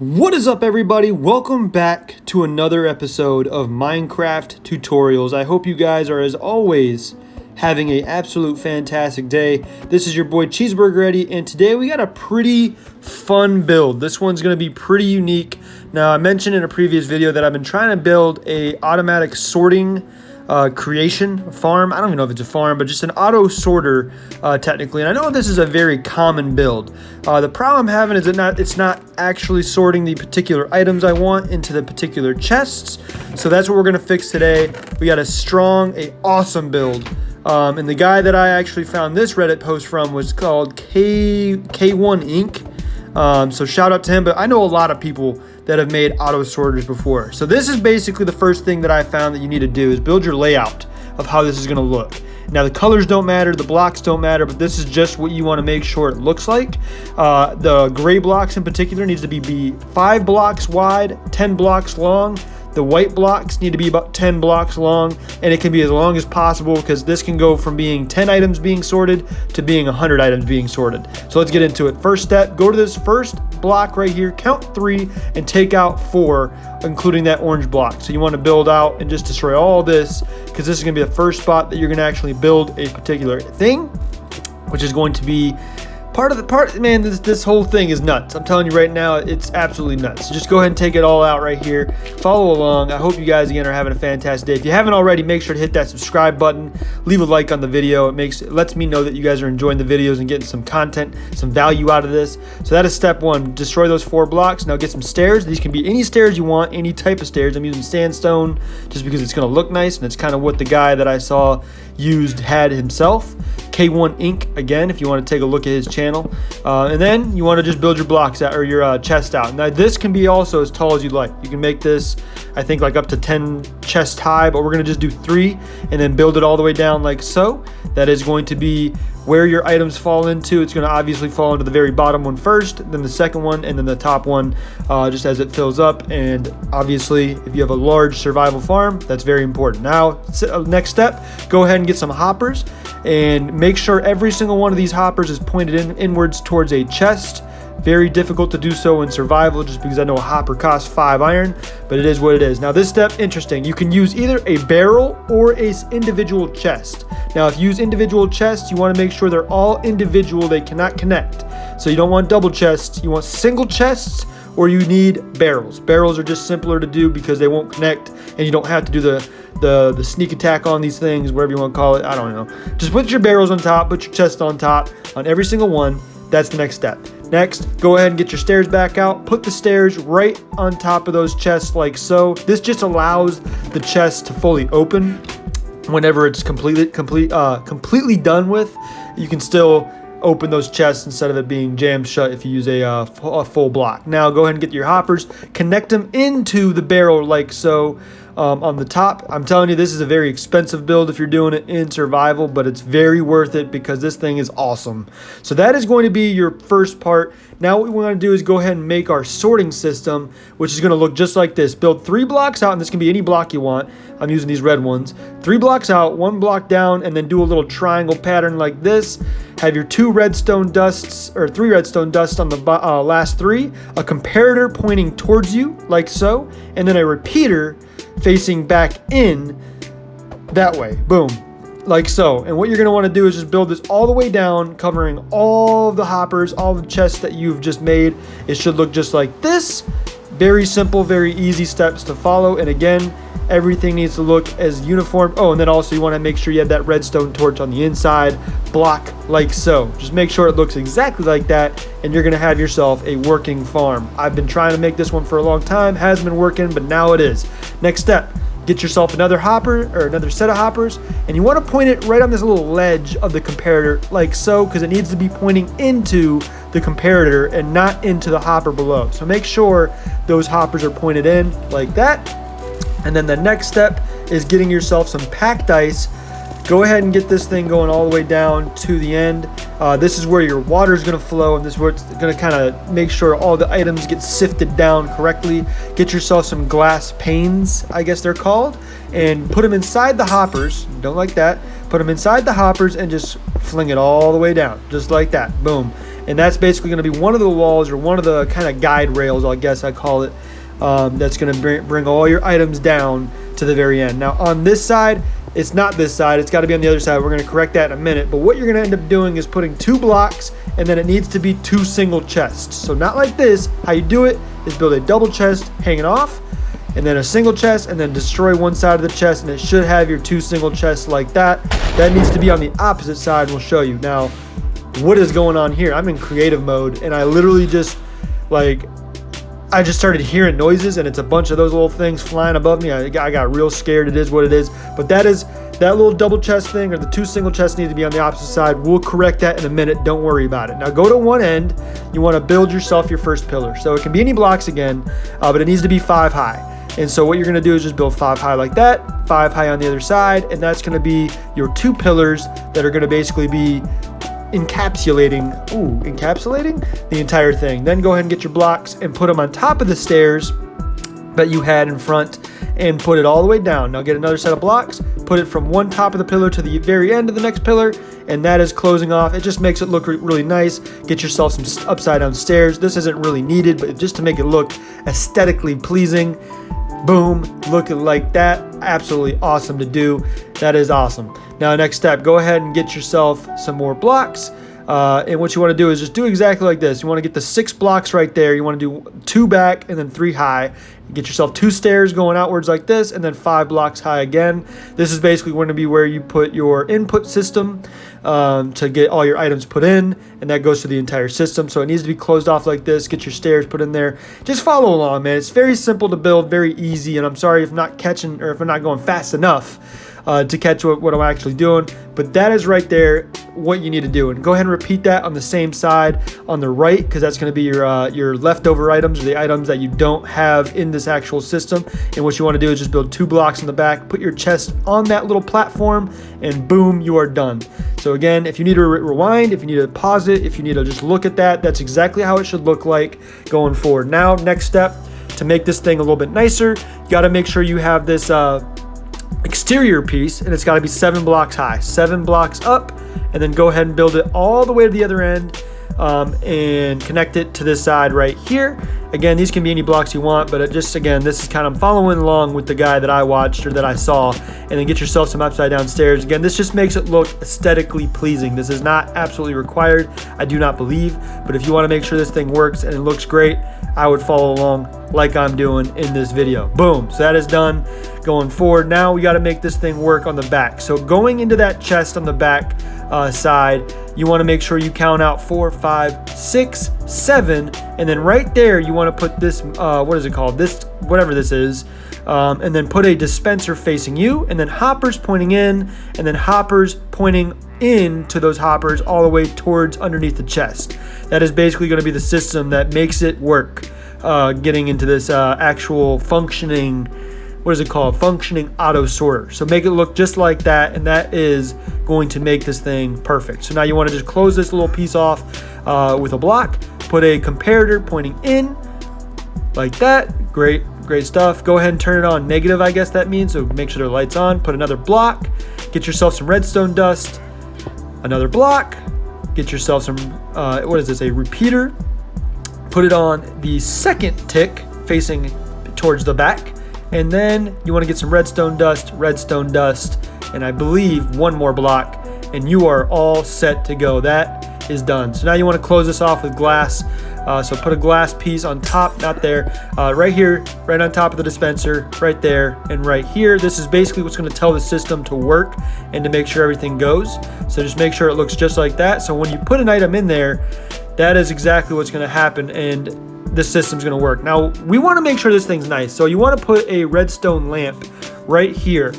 What is up, everybody? Welcome back to another episode of Minecraft Tutorials. I hope you guys are, as always, having an absolute fantastic day. This is your boy Cheeseburger Eddie, and today we got a pretty fun build. This one's going to be pretty unique. Now, I mentioned in a previous video that I've been trying to build a automatic sorting creation farm. I don't even know if it's a farm, but just an auto sorter technically. And I know this is a very common build. The problem I'm having is it's not actually sorting the particular items I want into the particular chests. So that's what we're going to fix today. We got a awesome build. And the guy that I actually found this Reddit post from was called K1 Inc. So shout out to him, but I know a lot of people that have made auto sorters before. So this is basically the first thing that I found that you need to do is build your layout of how this is going to look. Now the colors don't matter, the blocks don't matter, but this is just what you want to make sure it looks like. The gray blocks in particular needs to be 5 blocks wide, 10 blocks long. The white blocks need to be about 10 blocks long, and it can be as long as possible because this can go from being 10 items being sorted to being 100 items being sorted. So let's get into it. First step, go to this first block right here, count 3, and take out 4, including that orange block. So you want to build out and just destroy all this because this is going to be the first spot that you're going to actually build a particular thing, which is going to be man, this whole thing is nuts. I'm telling you right now, it's absolutely nuts. So just go ahead and take it all out right here. Follow along. I hope you guys again are having a fantastic day. If you haven't already, make sure to hit that subscribe button. Leave a like on the video. It lets me know that you guys are enjoying the videos and getting some content, some value out of this. So that is step 1. Destroy those 4 blocks. Now get some stairs. These can be any stairs you want, any type of stairs. I'm using sandstone just because it's going to look nice, and it's kind of what the guy that I saw had himself. K1 Inc. again, if you want to take a look at his channel. And then you want to just build your blocks out, or your chest out. Now this can be also as tall as you'd like. You can make this, I think, like up to 10 chest high, but we're going to just do 3 and then build it all the way down like so. That is going to be where your items fall into. It's going to obviously fall into the very bottom one first, then the second one, and then the top one just as it fills up. And obviously, if you have a large survival farm, that's very important. Now, next step, go ahead and get some hoppers and make sure every single one of these hoppers is pointed inwards towards a chest. Very difficult to do so in survival just because I know a hopper costs 5 iron, but it is what it is. Now this step, interesting. You can use either a barrel or an individual chest. Now if you use individual chests, you want to make sure they're all individual. They cannot connect. So you don't want double chests. You want single chests, or you need barrels. Barrels are just simpler to do because they won't connect, and you don't have to do the sneak attack on these things, whatever you want to call it. I don't know. Just put your barrels on top, put your chest on top on every single one. That's the next step. Next, go ahead and get your stairs back out. Put the stairs right on top of those chests like so. This just allows the chest to fully open. Whenever it's completely done with, you can still open those chests instead of it being jammed shut if you use a full block. Now go ahead and get your hoppers, connect them into the barrel like so. On the top, I'm telling you, this is a very expensive build if you're doing it in survival, but it's very worth it because this thing is awesome. So that is going to be your first part. Now what we want to do is go ahead and make our sorting system, which is going to look just like this. Build 3 blocks out, and this can be any block you want. I'm using these red ones. 3 blocks out, 1 block down, and then do a little triangle pattern like this. Have your 2 redstone dusts, or 3 redstone dusts on the last 3, a comparator pointing towards you like so, and then a repeater facing back in that way. Boom, like so. And what you're going to want to do is just build this all the way down, covering all the hoppers, all the chests that you've just made. It should look just like this. Very simple, very easy steps to follow. And again, everything needs to look as uniform. Oh, and then also you want to make sure you have that redstone torch on the inside block like so. Just make sure it looks exactly like that, and you're going to have yourself a working farm. I've been trying to make this one for a long time. Hasn't been working, but now it is. Next step, get yourself another hopper, or another set of hoppers, and you want to point it right on this little ledge of the comparator like so, because it needs to be pointing into the comparator and not into the hopper below. So make sure those hoppers are pointed in like that. And then the next step is getting yourself some packed ice. Go ahead and get this thing going all the way down to the end. This is where your water is going to flow, and this is where it's going to kind of make sure all the items get sifted down correctly. Get yourself some glass panes, I guess they're called, and put them inside the hoppers. Don't like that. Put them inside the hoppers and just fling it all the way down, just like that. Boom. and that's basically going to be one of the walls, or one of the kind of guide rails, I guess I call it, that's going to bring all your items down to the very end. Now on this side, it's not this side, it's got to be on the other side. We're going to correct that in a minute, but what you're going to end up doing is putting 2 blocks, and then it needs to be 2 single chests. So not like this. How you do it is build a double chest hanging off, and then a single chest, and then destroy one side of the chest, and it should have your 2 single chests like that. That needs to be on the opposite side, and we'll show you. Now, what is going on here? I'm in creative mode, and I literally just, I just started hearing noises, and it's a bunch of those little things flying above me. I got real scared. It is what it is. But that little double chest thing, or the 2 single chests, need to be on the opposite side. We'll correct that in a minute. Don't worry about it. Now go to one end. You want to build yourself your first pillar. So it can be any blocks again, but it needs to be 5 high. And so what you're going to do is just build 5 high like that, 5 high on the other side, and that's going to be your 2 pillars that are going to basically be encapsulating the entire thing. Then go ahead and get your blocks and put them on top of the stairs that you had in front, and put it all the way down. Now get another set of blocks, put it from one top of the pillar to the very end of the next pillar, and that is closing off. It just makes it look really nice. Get yourself some upside down stairs. This isn't really needed, but just to make it look aesthetically pleasing. Boom, looking like that. Absolutely awesome to do. That is awesome. Now next step, go ahead and get yourself some more blocks. And what you want to do is just do exactly like this. You want to get the 6 blocks right there. You want to do 2 back and then 3 high. Get yourself 2 stairs going outwards like this, and then 5 blocks high again. This is basically going to be where you put your input system to get all your items put in, and that goes to the entire system. So it needs to be closed off like this. Get your stairs put in there. Just follow along, man. It's very simple to build, very easy, and I'm sorry if I'm not catching, or if I'm not going fast enough to catch what I'm actually doing, but that is right there what you need to do. And go ahead and repeat that on the same side on the right, because that's going to be your leftover items, or the items that you don't have in this actual system. And what you want to do is just build 2 blocks in the back, put your chest on that little platform, and boom, you are done. So again, if you need to rewind, if you need to pause it, if you need to just look at that, that's exactly how it should look like going forward. Now, next step, to make this thing a little bit nicer, you got to make sure you have this exterior piece, and it's got to be 7 blocks high, 7 blocks up, and then go ahead and build it all the way to the other end, and connect it to this side right here. Again, these can be any blocks you want, but again, this is kind of following along with the guy that I watched, or that I saw. And then get yourself some upside down stairs. Again, this just makes it look aesthetically pleasing. This is not absolutely required, I do not believe, but if you want to make sure this thing works and it looks great, I would follow along like I'm doing in this video. Boom, so that is done. Going forward, now we got to make this thing work on the back. So going into that chest on the back side, you want to make sure you count out 4, 5, 6, 7, and then right there you want to put this, what is it called? This, whatever this is, and then put a dispenser facing you, and then hoppers pointing in, and then hoppers pointing in to those hoppers all the way towards underneath the chest. That is basically going to be the system that makes it work, getting into this actual functioning, what is it called? Functioning auto sorter. So make it look just like that, and that is going to make this thing perfect. So now you want to just close this little piece off with a block, put a comparator pointing in like that. Great stuff. Go ahead and turn it on negative, I guess that means, so make sure the light's on. Put another block, get yourself some redstone dust, another block, get yourself some what is this, a repeater, put it on the second tick facing towards the back. And then you want to get some redstone dust, and I believe 1 more block, and you are all set to go. That is done. So now you want to close this off with glass. So put a glass piece on top, not there, right here, right on top of the dispenser, right there, and right here. This is basically what's going to tell the system to work and to make sure everything goes. So just make sure it looks just like that. So when you put an item in there, that is exactly what's going to happen, and this system's going to work. Now, we want to make sure this thing's nice. So you want to put a redstone lamp right here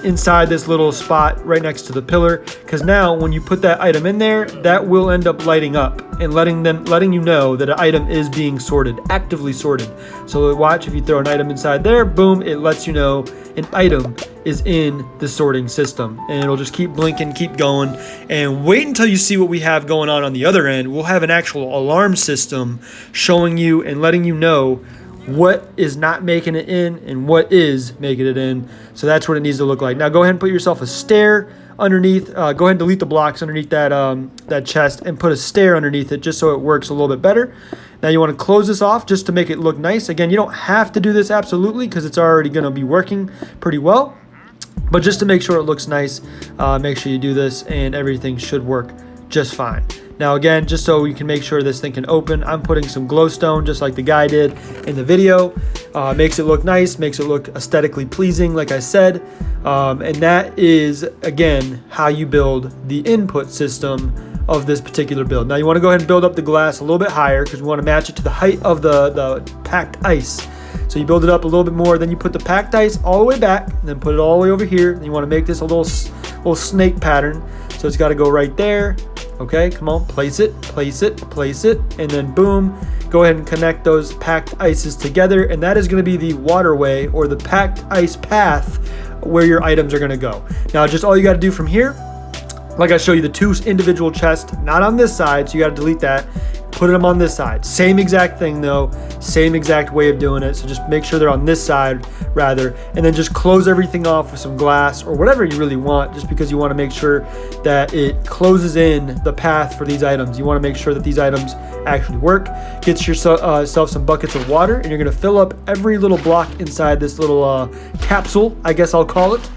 inside this little spot right next to the pillar, because now when you put that item in there, that will end up lighting up and letting you know that an item is being sorted, actively sorted. So watch, if you throw an item inside there, boom, it lets you know an item is in the sorting system, and it'll just keep blinking, keep going, and wait until you see what we have going on the other end. We'll have an actual alarm system showing you and letting you know what is not making it in and what is making it in. So that's what it needs to look like. Now go ahead and put yourself a stair underneath. Go ahead and delete the blocks underneath that chest and put a stair underneath it just so it works a little bit better. Now you want to close this off just to make it look nice. Again, you don't have to do this absolutely because it's already going to be working pretty well. But just to make sure it looks nice, make sure you do this and everything should work just fine. Now again, just so we can make sure this thing can open, I'm putting some glowstone just like the guy did in the video. Makes it look nice, makes it look aesthetically pleasing like I said. And that is, again, how you build the input system of this particular build. Now you want to go ahead and build up the glass a little bit higher because we want to match it to the height of the packed ice. So you build it up a little bit more, then you put the packed ice all the way back, and then put it all the way over here. And you want to make this a little snake pattern. So it's got to go right there. Okay, come on, place it, place it, place it, and then boom, go ahead and connect those packed ices together, and that is going to be the waterway or the packed ice path where your items are going to go. Now, just all you got to do from here, like I show you the two individual chests, not on this side, so you got to delete that. Put them on this side. Same exact thing though, same exact way of doing it. So just make sure they're on this side rather, and then just close everything off with some glass or whatever you really want, just because you want to make sure that it closes in the path for these items. You want to make sure that these items actually work. Get yourself some buckets of water, and you're going to fill up every little block inside this little capsule, I guess I'll call it.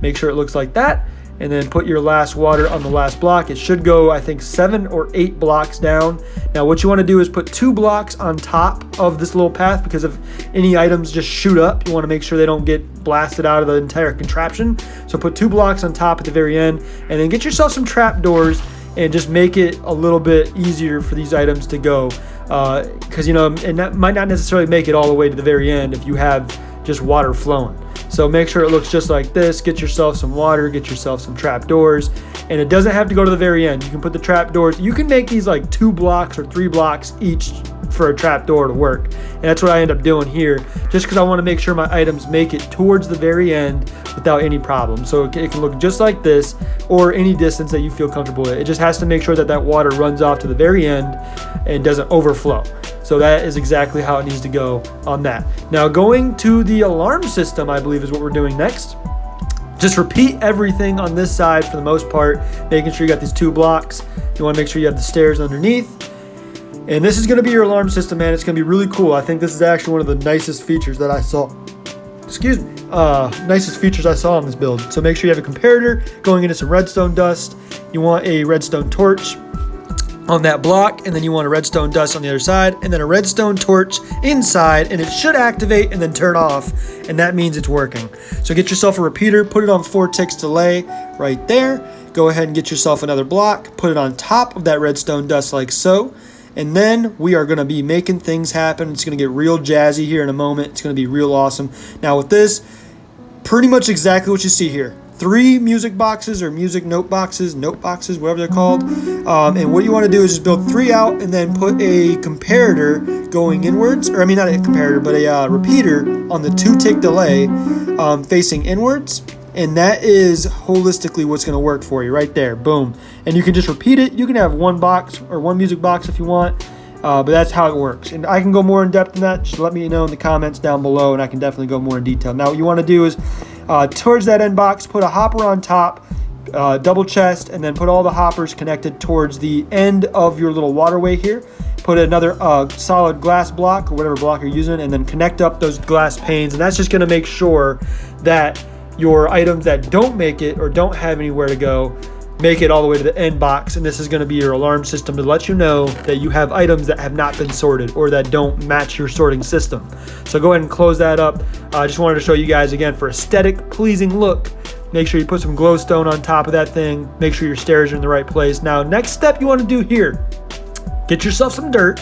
Make sure it looks like that. And then put your last water on the last block. It should go, I think, 7 or 8 blocks down. Now, what you want to do is put 2 blocks on top of this little path, because if any items just shoot up, you want to make sure they don't get blasted out of the entire contraption. So put 2 blocks on top at the very end, and then get yourself some trapdoors and just make it a little bit easier for these items to go. Because, you know, and that might not necessarily make it all the way to the very end if you have just water flowing. So make sure it looks just like this. Get yourself some water, get yourself some trapdoors, and it doesn't have to go to the very end. You can put the trapdoors, you can make these like 2 blocks or 3 blocks each for a trapdoor to work. And that's what I end up doing here, just because I want to make sure my items make it towards the very end without any problem. So it can look just like this, or any distance that you feel comfortable with. It just has to make sure that that water runs off to the very end and doesn't overflow. So that is exactly how it needs to go on that. Now going to the alarm system, I believe is what we're doing next. Just repeat everything on this side for the most part, making sure you got these 2 blocks. You want to make sure you have the stairs underneath. And this is going to be your alarm system, man. It's going to be really cool. I think this is actually one of the nicest features that I saw. Excuse me. Nicest features I saw on this build. So make sure you have a comparator going into some redstone dust. You want a redstone torch on that block, and then you want a redstone dust on the other side, and then a redstone torch inside, and it should activate and then turn off, and that means it's working. So get yourself a repeater, put it on 4 ticks delay right there. Go ahead and get yourself another block, put it on top of that redstone dust like so, and then we are going to be making things happen. It's going to get real jazzy here in a moment. It's going to be real awesome. Now with this, pretty much exactly what you see here. 3 music boxes or music note boxes, whatever they're called. And what you want to do is just build 3 out and then put a comparator going inwards, or I mean not a comparator, but a repeater on the 2-tick delay facing inwards. And that is holistically what's going to work for you right there. Boom. And you can just repeat it. You can have 1 box or 1 music box if you want. But that's how it works. And I can go more in depth than that. Just let me know in the comments down below, and I can definitely go more in detail. Now what you want to do is towards that end box, put a hopper on top, double chest, and then put all the hoppers connected towards the end of your little waterway here. Put another solid glass block or whatever block you're using, and then connect up those glass panes. And that's just going to make sure that your items that don't make it or don't have anywhere to go make it all the way to the end box. And this is going to be your alarm system to let you know that you have items that have not been sorted or that don't match your sorting system. So go ahead and close that up. I just wanted to show you guys again for aesthetic pleasing look. Make sure you put some glowstone on top of that thing. Make sure your stairs are in the right place. Now next step you want to do here, get yourself some dirt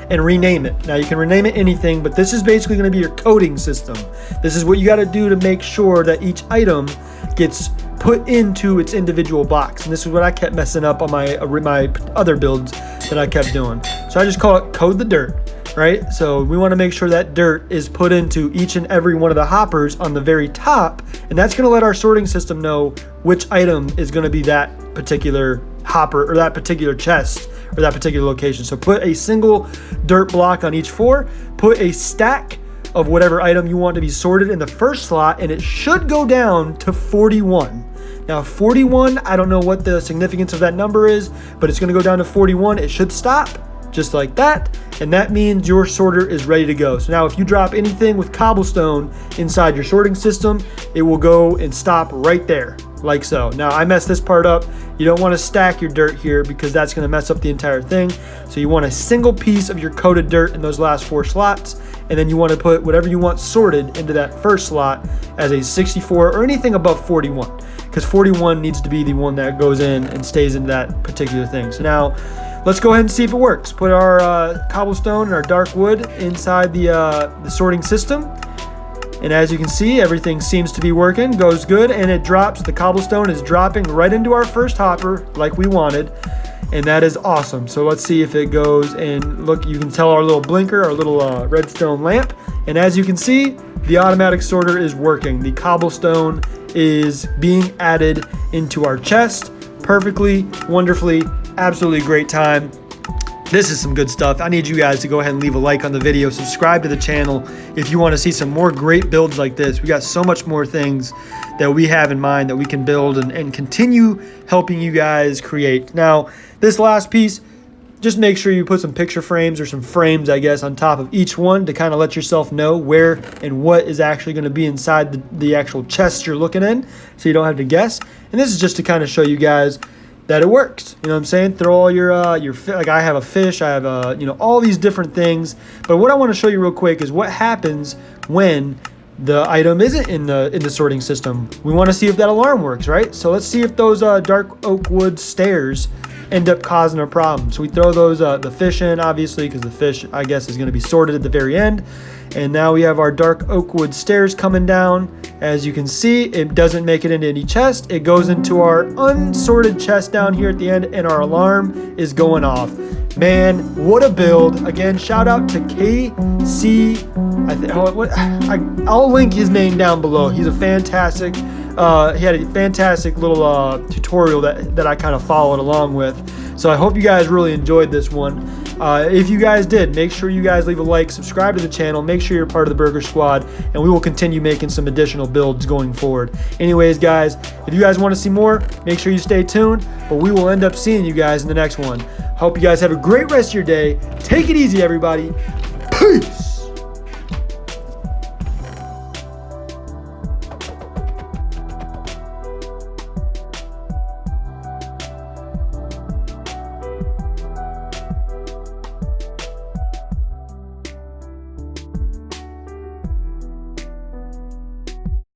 and rename it. Now you can rename it anything, but this is basically going to be your coding system. This is what you got to do to make sure that each item gets put into its individual box. And this is what I kept messing up on my other builds that I kept doing. So I just call it code the dirt, right? So we want to make sure that dirt is put into each and every one of the hoppers on the very top, and that's going to let our sorting system know which item is going to be that particular hopper or that particular chest or that particular location. So put a single dirt block on each 4, put a stack of whatever item you want to be sorted in the first slot, and it should go down to 41. Now 41, I don't know what the significance of that number is, but it's going to go down to 41. It should stop just like that, and that means your sorter is ready to go. So now if you drop anything with cobblestone inside your sorting system, it will go and stop right there, like so. Now I messed this part up. You don't want to stack your dirt here because that's going to mess up the entire thing. So you want a single piece of your coated dirt in those last 4 slots, and then you want to put whatever you want sorted into that first slot as a 64 or anything above 41, because 41 needs to be the one that goes in and stays in that particular thing. So now let's go ahead and see if it works. Put our cobblestone and our dark wood inside the sorting system. And as you can see, everything seems to be working, goes good, and it drops. The cobblestone is dropping right into our first hopper like we wanted, and that is awesome. So let's see if it goes, and look, you can tell our little blinker, our little redstone lamp, and as you can see, the automatic sorter is working. The cobblestone is being added into our chest perfectly, wonderfully, absolutely great time. This is some good stuff. I need you guys to go ahead and leave a like on the video, subscribe to the channel if you want to see some more great builds like this. We got so much more things that we have in mind that we can build and continue helping you guys create. Now, this last piece, just make sure you put some picture frames or some frames, I guess, on top of each one to kind of let yourself know where and what is actually going to be inside the actual chest you're looking in, so you don't have to guess. And this is just to kind of show you guys that it works. You know what I'm saying? Throw all your like I have a fish, I have all these different things. But what I want to show you real quick is what happens when the item isn't in the sorting system. We want to see if that alarm works, right? So let's see if those dark oak wood stairs end up causing a problem. So we throw those the fish in, obviously, because the fish, I guess, is going to be sorted at the very end. And now we have our dark oak wood stairs coming down. As you can see, it doesn't make it into any chest. It goes into our unsorted chest down here at the end, and our alarm is going off. Man, what a build. Again, shout out to KC. I'll link his name down below. He's a fantastic, he had a fantastic little tutorial that I kind of followed along with. So I hope you guys really enjoyed this one. If you guys did, make sure you guys leave a like, subscribe to the channel, make sure you're part of the Burger Squad, and we will continue making some additional builds going forward. Anyways, guys, if you guys want to see more, make sure you stay tuned, but we will end up seeing you guys in the next one. Hope you guys have a great rest of your day. Take it easy, everybody. Peace!